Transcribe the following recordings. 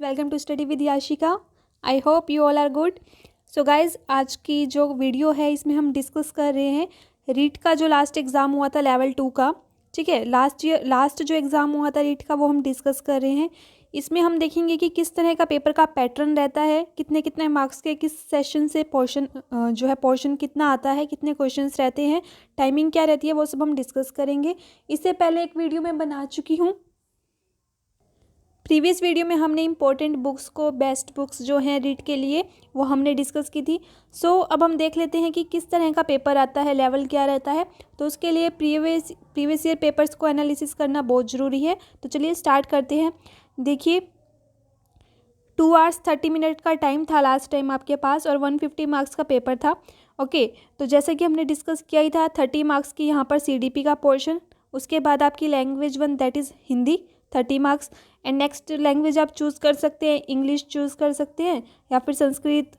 Welcome to study with Yashika. I hope you all are good. So guys, आज की जो video है इसमें हम डिस्कस कर रहे हैं रीट का जो लास्ट एग्ज़ाम हुआ था लेवल 2 का। ठीक है, लास्ट जो एग्ज़ाम हुआ था रीट का वो हम डिस्कस कर रहे हैं। इसमें हम देखेंगे कि किस तरह का पेपर का पैटर्न रहता है, कितने कितने मार्क्स के किस सेशन से पोर्शन कितना आता है, कितने क्वेश्चंस रहते हैं, टाइमिंग क्या रहती है, वो सब हम डिस्कस करेंगे। इससे पहले एक वीडियो मैं बना चुकी हूँ। प्रीवियस वीडियो में हमने इंपॉर्टेंट बुक्स को, बेस्ट बुक्स जो हैं रीड के लिए, वो हमने डिस्कस की थी। अब हम देख लेते हैं कि किस तरह का पेपर आता है, लेवल क्या रहता है। तो उसके लिए प्रीवियस ईयर पेपर्स को एनालिसिस करना बहुत ज़रूरी है। तो चलिए स्टार्ट करते हैं। देखिए, 2 hours 30 मिनट का टाइम था लास्ट टाइम आपके पास और 150 मार्क्स का पेपर था। ओके, तो जैसे कि हमने डिस्कस किया ही था, 30 मार्क्स की यहाँ पर CDP का पोर्शन, उसके बाद आपकी language 1 that is Hindi 30 marks, and next language आप चूज़ कर सकते हैं, इंग्लिश चूज़ कर सकते हैं या फिर संस्कृत,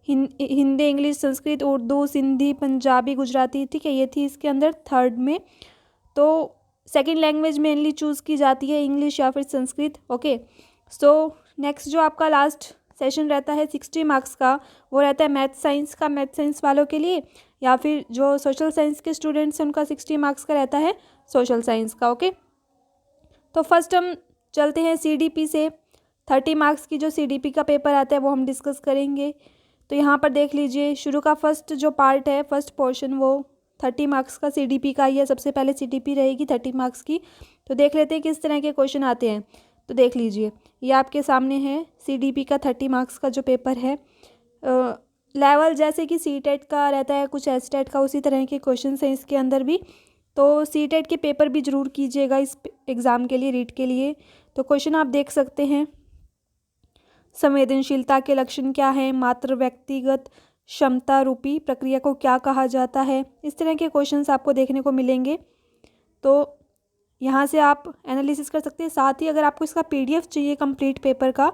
हिंदी, इंग्लिश, संस्कृत, उर्दू, सिंधी, पंजाबी, गुजराती। ठीक है, ये थी इसके अंदर थर्ड में। तो सेकंड लैंग्वेज मेनली चूज़ की जाती है इंग्लिश या फिर संस्कृत। ओके, नेक्स्ट जो आपका लास्ट सेशन रहता है 60 मार्क्स का, वो रहता है मैथ साइंस वालों के लिए, या फिर जो सोशल साइंस के स्टूडेंट्स हैं उनका 60 मार्क्स का रहता है सोशल साइंस का। ओके, तो फर्स्ट हम चलते हैं CDP से। 30 मार्क्स की जो CDP का पेपर आता है वो हम डिस्कस करेंगे। तो यहाँ पर देख लीजिए, शुरू का फर्स्ट जो पार्ट है, फर्स्ट पोर्शन, वो 30 मार्क्स का CDP का ही है। सबसे पहले CDP रहेगी 30 मार्क्स की। तो देख लेते हैं किस तरह के क्वेश्चन आते हैं। तो देख लीजिए, ये आपके सामने है CDP का 30 मार्क्स का जो पेपर है। लेवल जैसे कि CTET का रहता है, कुछ STET का, उसी तरह के क्वेश्चन हैं इसके अंदर भी। तो CTET के पेपर भी ज़रूर कीजिएगा इस एग्ज़ाम के लिए, रीट के लिए। तो क्वेश्चन आप देख सकते हैं, संवेदनशीलता के लक्षण क्या हैं, मात्र व्यक्तिगत क्षमता रूपी प्रक्रिया को क्या कहा जाता है, इस तरह के क्वेश्चंस आपको देखने को मिलेंगे। तो यहाँ से आप एनालिसिस कर सकते हैं। साथ ही अगर आपको इसका PDF चाहिए कंप्लीट पेपर का,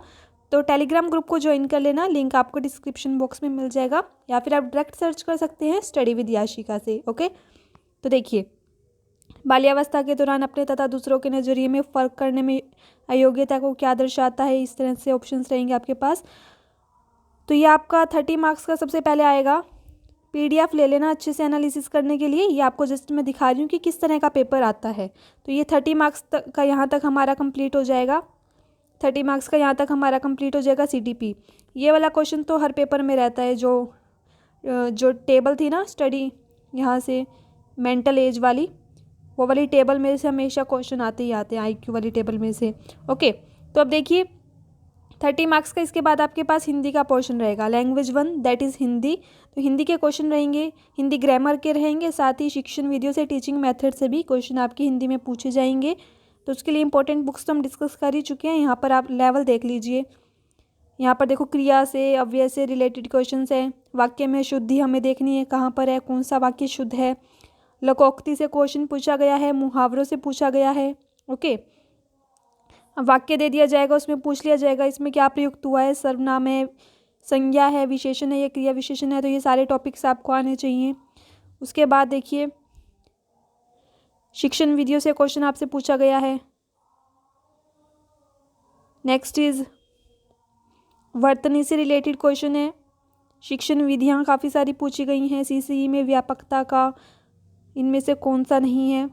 तो टेलीग्राम ग्रुप को ज्वाइन कर लेना, लिंक आपको डिस्क्रिप्शन बॉक्स में मिल जाएगा, या फिर आप डायरेक्ट सर्च कर सकते हैं स्टडी विद याशिका से। ओके, तो देखिए, बाल्यावस्था के दौरान अपने तथा दूसरों के नज़रिए में फ़र्क करने में अयोग्यता को क्या दर्शाता है, इस तरह से ऑप्शंस रहेंगे आपके पास। तो ये आपका 30 मार्क्स का सबसे पहले आएगा। PDF ले लेना अच्छे से एनालिसिस करने के लिए। ये आपको जस्ट मैं दिखा रही हूँ कि किस तरह का पेपर आता है। तो ये 30 मार्क्स तक का यहाँ तक हमारा कंप्लीट हो जाएगा। 30 मार्क्स का यहाँ तक हमारा कंप्लीट हो जाएगा CDP। ये वाला क्वेश्चन तो हर पेपर में रहता है, जो टेबल थी ना स्टडी, यहाँ से मेंटल एज वाली, वो वाली टेबल में से हमेशा क्वेश्चन आते ही आते हैं, IQ वाली टेबल में से। ओके, तो अब देखिए 30 मार्क्स का इसके बाद आपके पास हिंदी का पोर्शन रहेगा, लैंग्वेज 1 दैट इज़ हिंदी। तो हिंदी के क्वेश्चन रहेंगे, हिंदी ग्रामर के रहेंगे, साथ ही शिक्षण वीडियो से, टीचिंग मेथड से भी क्वेश्चन आपकी हिंदी में पूछे जाएंगे। तो उसके लिए इंपॉर्टेंट बुक्स तो हम डिस्कस कर ही चुके हैं। यहाँ पर आप लेवल देख लीजिए, यहाँ पर देखो क्रिया से, अव्यय से रिलेटेड क्वेश्चन हैं। वाक्य में शुद्धि हमें देखनी है, कहाँ पर है, कौन सा वाक्य शुद्ध है। लोकोक्ति से क्वेश्चन पूछा गया है, मुहावरों से पूछा गया है। ओके, वाक्य दे दिया जाएगा, उसमें पूछ लिया जाएगा इसमें क्या प्रयुक्त हुआ है, सर्वनाम है, संज्ञा है, विशेषण है, ये क्रिया विशेषण है। तो ये सारे टॉपिक्स आपको आने चाहिए। उसके बाद देखिए, शिक्षण विधियों से क्वेश्चन आपसे पूछा गया है। नेक्स्ट इज वर्तनी से रिलेटेड क्वेश्चन है। शिक्षण विधियाँ काफ़ी सारी पूछी गई हैं। CCE में व्यापकता का इनमें से कौन सा नहीं है।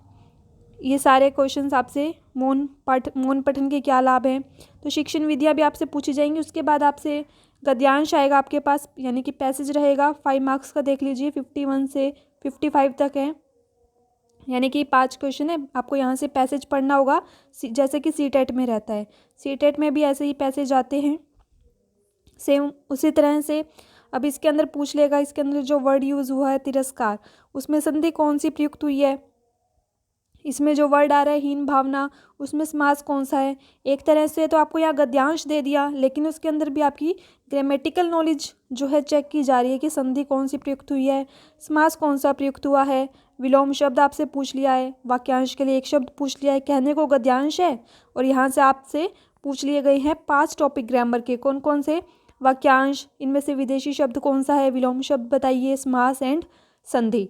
ये सारे क्वेश्चंस आपसे मौन पठन के क्या लाभ हैं, तो शिक्षण विधियाँ भी आपसे पूछी जाएंगी। उसके बाद आपसे गद्यांश आएगा आपके पास, यानी कि पैसेज रहेगा 5 मार्क्स का। देख लीजिए 51 से 55 तक है, यानी कि 5 क्वेश्चन है। आपको यहाँ से पैसेज पढ़ना होगा, जैसे कि CTET में रहता है। CTET में भी ऐसे ही पैसेज आते हैं सेम उसी तरह से। अब इसके अंदर पूछ लेगा, इसके अंदर जो वर्ड यूज़ हुआ है तिरस्कार, उसमें संधि कौन सी प्रयुक्त हुई है। इसमें जो वर्ड आ रहा है हीन भावना, उसमें समास कौन सा है। एक तरह से तो आपको यहाँ गद्यांश दे दिया, लेकिन उसके अंदर भी आपकी ग्रामेटिकल नॉलेज जो है चेक की जा रही है कि संधि कौन सी प्रयुक्त हुई है, समास कौन सा प्रयुक्त हुआ है। विलोम शब्द आपसे पूछ लिया है, वाक्यांश के लिए एक शब्द पूछ लिया है, कहने को गद्यांश है। और यहाँ से आपसे पूछ लिए गए हैं 5 टॉपिक ग्रामर के, कौन कौन से, वाक्यांश, इनमें से विदेशी शब्द कौन सा है, विलोम शब्द बताइए, समास एंड संधि।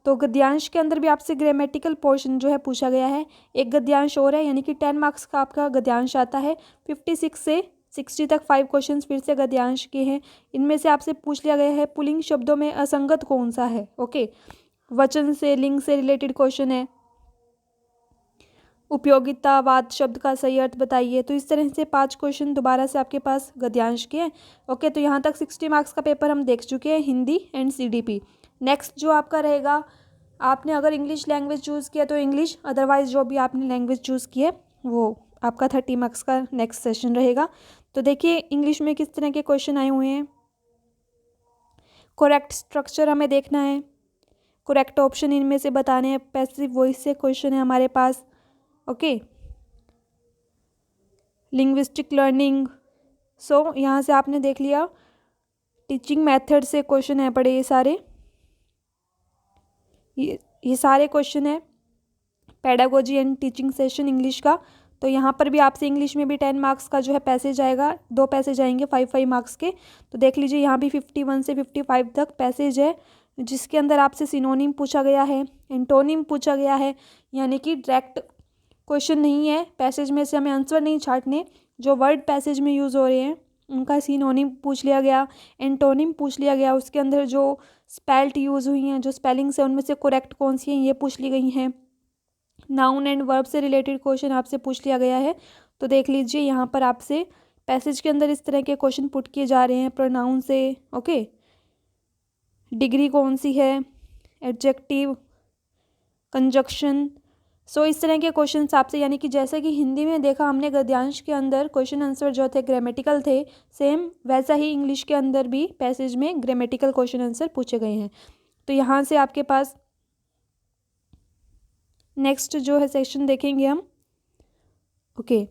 तो गद्यांश के अंदर भी आपसे ग्रामेटिकल पोर्शन जो है पूछा गया है। एक गद्यांश और है, यानी कि 10 मार्क्स का आपका गद्यांश आता है। 56 से 60 तक 5 क्वेश्चन फिर से गद्यांश के हैं। इनमें से आपसे पूछ लिया गया है पुल्लिंग शब्दों में असंगत कौन सा है। ओके, वचन से लिंग से रिलेटेड क्वेश्चन है। उपयोगितावाद शब्द का सही अर्थ बताइए। तो इस तरह से 5 क्वेश्चन दोबारा से आपके पास गद्यांश के हैं। ओके, तो यहाँ तक 60 मार्क्स का पेपर हम देख चुके हैं, हिंदी एंड CDP। नेक्स्ट जो आपका रहेगा, आपने अगर इंग्लिश लैंग्वेज चूज़ किया तो इंग्लिश, अदरवाइज जो भी आपने लैंग्वेज चूज़ की है वो आपका 30 मार्क्स का नेक्स्ट सेशन रहेगा। तो देखिए इंग्लिश में किस तरह के क्वेश्चन आए हुए हैं। करेक्ट स्ट्रक्चर हमें देखना है, करेक्ट ऑप्शन इनमें से बताने हैं। पैसिव वॉइस से क्वेश्चन है हमारे पास। ओके, लिंग्विस्टिक लर्निंग, सो यहाँ से आपने देख लिया। टीचिंग मेथड से क्वेश्चन है पड़े ये सारे, ये सारे क्वेश्चन है। Pedagogy and teaching session English का, तो यहाँ पर भी आपसे इंग्लिश में भी 10 मार्क्स का जो है पैसेज आएगा, 2 पैसेज आएंगे 5-5 मार्क्स के। तो देख लीजिए यहाँ भी 51 से 55 तक पैसेज है, जिसके अंदर आपसे सिनोनिम पूछा गया है, एंटोनिम पूछा गया है, यानी कि डायरेक्ट क्वेश्चन नहीं है। पैसेज में से हमें आंसर नहीं छांटने, जो वर्ड पैसेज में यूज़ हो रहे हैं उनका सिनोनिम पूछ लिया गया, एंटोनिम पूछ लिया गया, उसके अंदर जो स्पेल्ट यूज़ हुई हैं, जो स्पेलिंग्स हैं उनमें से करेक्ट कौन सी हैं ये पूछ ली गई हैं। नाउन एंड वर्ब से रिलेटेड क्वेश्चन आपसे पूछ लिया गया है। तो देख लीजिए यहाँ पर आपसे पैसेज के अंदर इस तरह के क्वेश्चन पुट किए जा रहे हैं प्रोनाउन से। ओके, डिग्री कौन सी है, एडजेक्टिव, कंजक्शन, सो इस तरह के क्वेश्चन आपसे, यानी कि जैसे कि हिंदी में देखा हमने गद्यांश के अंदर क्वेश्चन आंसर जो थे ग्रामेटिकल थे, सेम वैसा ही इंग्लिश के अंदर भी पैसेज में ग्रामेटिकल क्वेश्चन आंसर पूछे गए हैं। तो यहाँ से आपके पास नेक्स्ट जो है सेक्शन देखेंगे हम। ओके,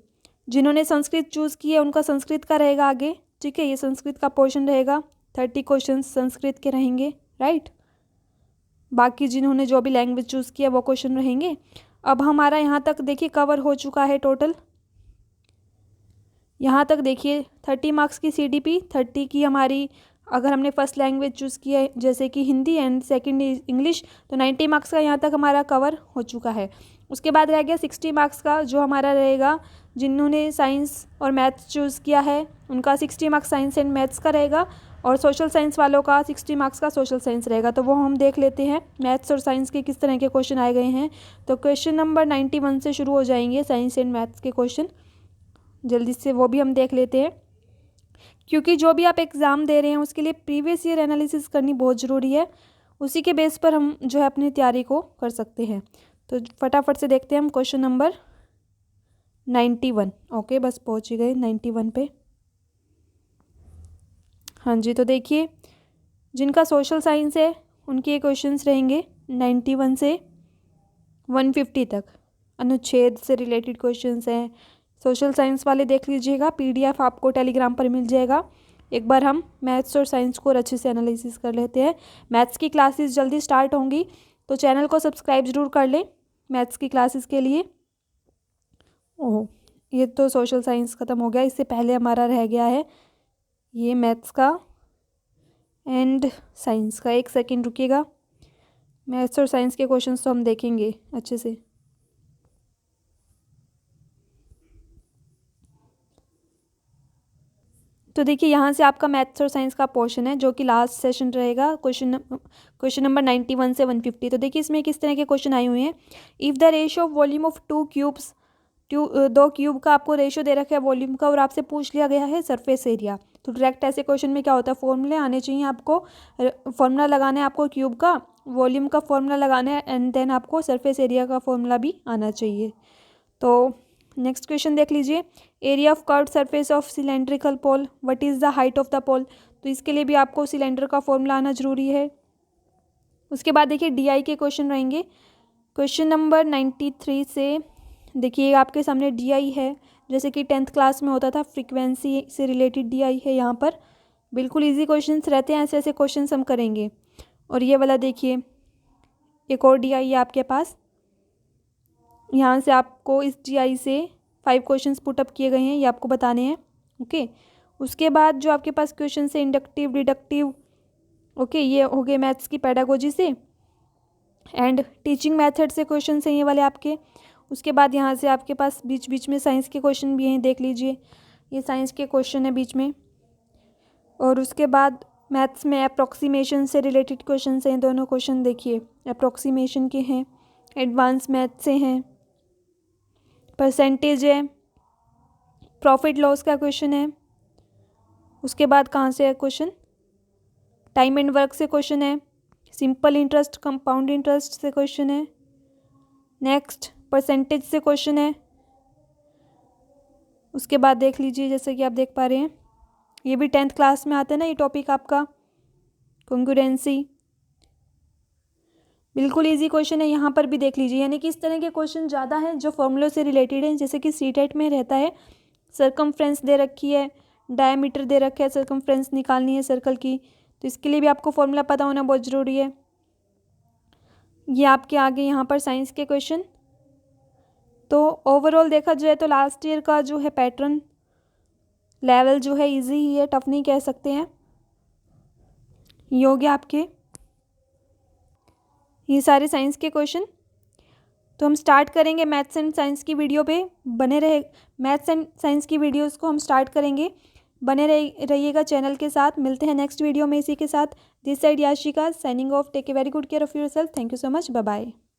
जिन्होंने संस्कृत चूज़ की है उनका संस्कृत का रहेगा आगे। ठीक है, ये संस्कृत का पोर्शन रहेगा, 30 क्वेश्चन संस्कृत के रहेंगे, राइट। बाकी जिन्होंने जो भी लैंग्वेज चूज़ किया वो क्वेश्चन रहेंगे। अब हमारा यहाँ तक देखिए कवर हो चुका है टोटल। यहाँ तक देखिए 30 मार्क्स की CDP, 30 की हमारी अगर हमने फर्स्ट लैंग्वेज चूज़ किया है जैसे कि हिंदी एंड सेकंड इंग्लिश, तो 90 मार्क्स का यहाँ तक हमारा कवर हो चुका है। उसके बाद रह गया 60 मार्क्स का, जो हमारा रहेगा जिन्होंने साइंस और मैथ्स चूज़ किया है उनका 60 मार्क्स साइंस एंड मैथ्स का रहेगा, और सोशल साइंस वालों का 60 मार्क्स का सोशल साइंस रहेगा। तो वो हम देख लेते हैं मैथ्स और साइंस के किस तरह के क्वेश्चन आए गए हैं। तो क्वेश्चन नंबर 91 से शुरू हो जाएंगे साइंस एंड मैथ्स के क्वेश्चन, जल्दी से वो भी हम देख लेते हैं, क्योंकि जो भी आप एग्ज़ाम दे रहे हैं उसके लिए प्रीवियस ईयर एनालिसिस करनी बहुत ज़रूरी है। उसी के बेस पर हम जो है अपनी तैयारी को कर सकते हैं। तो फटाफट से देखते हैं हम क्वेश्चन नंबर 91। ओके, बस पहुँच ही गए 91 पे। हाँ जी, तो देखिए जिनका सोशल साइंस है उनके क्वेश्चंस रहेंगे 91 से 150 तक, अनुच्छेद से रिलेटेड क्वेश्चंस हैं। सोशल साइंस वाले देख लीजिएगा, PDF आपको टेलीग्राम पर मिल जाएगा। एक बार हम मैथ्स और साइंस को अच्छे से एनालिसिस कर लेते हैं। मैथ्स की क्लासेस जल्दी स्टार्ट होंगी, तो चैनल को सब्सक्राइब ज़रूर कर लें मैथ्स की क्लासेस के लिए। ओह, ये तो सोशल साइंस ख़त्म हो गया, इससे पहले हमारा रह गया है ये मैथ्स का एंड साइंस का। एक सेकंड रुकिएगा, मैथ्स और साइंस के क्वेश्चंस तो हम देखेंगे अच्छे से। तो देखिए यहाँ से आपका मैथ्स और साइंस का पोर्शन है जो कि लास्ट सेशन रहेगा, क्वेश्चन नंबर 91 से 150। तो देखिए इसमें किस तरह के क्वेश्चन आए हुए हैं। If the ratio of volume of 2 cubes, 2 cube का आपको रेशियो दे रखा है वॉल्यूम का, और आपसे पूछ लिया गया है सरफेस एरिया। तो डायरेक्ट ऐसे क्वेश्चन में क्या होता है, फॉर्मूले आने चाहिए आपको, फॉर्मूला लगाना है आपको क्यूब का, वॉल्यूम का फॉर्मूला लगाना है, एंड देन आपको सरफेस एरिया का फॉर्मूला भी आना चाहिए। तो नेक्स्ट क्वेश्चन देख लीजिए, area of curved surface of cylindrical pole, what is the height of the pole. तो इसके लिए भी आपको सिलेंडर का फॉर्मूला आना जरूरी है। उसके बाद देखिए DI के क्वेश्चन रहेंगे। क्वेश्चन नंबर 93 से देखिए आपके सामने DI है, जैसे कि 10th क्लास में होता था, फ्रीक्वेंसी से रिलेटेड DI है यहाँ पर। बिल्कुल ईजी क्वेश्चंस रहते हैं, ऐसे ऐसे क्वेश्चंस हम करेंगे। और ये वाला देखिए एक और DI है आपके पास, यहाँ से आपको इस DI से 5 क्वेश्चंस पुटअप किए गए हैं, ये आपको बताने हैं। ओके, उसके बाद जो आपके पास क्वेश्चन है इंडक्टिव, डिडक्टिव, ओके, ये हो गए मैथ्स की पेडागोजी से, एंड टीचिंग मेथड से क्वेश्चन हैं ये वाले आपके। उसके बाद यहाँ से आपके पास बीच बीच में साइंस के क्वेश्चन भी हैं, देख लीजिए। ये साइंस के क्वेश्चन है बीच में। और उसके बाद मैथ्स में अप्रॉक्सीमेशन से रिलेटेड क्वेश्चन हैं। दोनों क्वेश्चन देखिए अप्रॉक्सीमेशन के हैं, एडवांस मैथ से हैं, परसेंटेज है, प्रॉफिट लॉस का क्वेश्चन है। उसके बाद कहाँ से है क्वेश्चन, टाइम एंड वर्क से क्वेश्चन है, सिंपल इंटरेस्ट कंपाउंड इंटरेस्ट से क्वेश्चन है, नेक्स्ट परसेंटेज से क्वेश्चन है। उसके बाद देख लीजिए जैसे कि आप देख पा रहे हैं ये भी 10th क्लास में आता है ना ये टॉपिक आपका, कॉन्ग्रुएंसी। बिल्कुल इजी क्वेश्चन है, यहाँ पर भी देख लीजिए। यानी कि इस तरह के क्वेश्चन ज़्यादा हैं जो फॉर्मूलों से रिलेटेड हैं। जैसे कि सीटेट में रहता है, सर्कमफ्रेंस दे रखी है, डायमीटर दे रखा है, सर्कमफ्रेंस निकालनी है सर्कल की, तो इसके लिए भी आपको फॉर्मूला पता होना बहुत ज़रूरी है। ये आपके आगे यहाँ पर साइंस के क्वेश्चन। तो ओवरऑल देखा जाए तो लास्ट ईयर का जो है पैटर्न लेवल जो है इजी ही है, टफ नहीं कह सकते हैं। ये हो गया आपके ये सारे साइंस के क्वेश्चन। तो हम स्टार्ट करेंगे मैथ्स एंड साइंस की वीडियो पे, बने रहे मैथ्स एंड साइंस की वीडियोस को हम स्टार्ट करेंगे, बने रहिएगा चैनल के साथ। मिलते हैं नेक्स्ट वीडियो में इसी के साथ। This side Yashika signing off. Take a very good care of yourself. Thank you so much. Bye bye.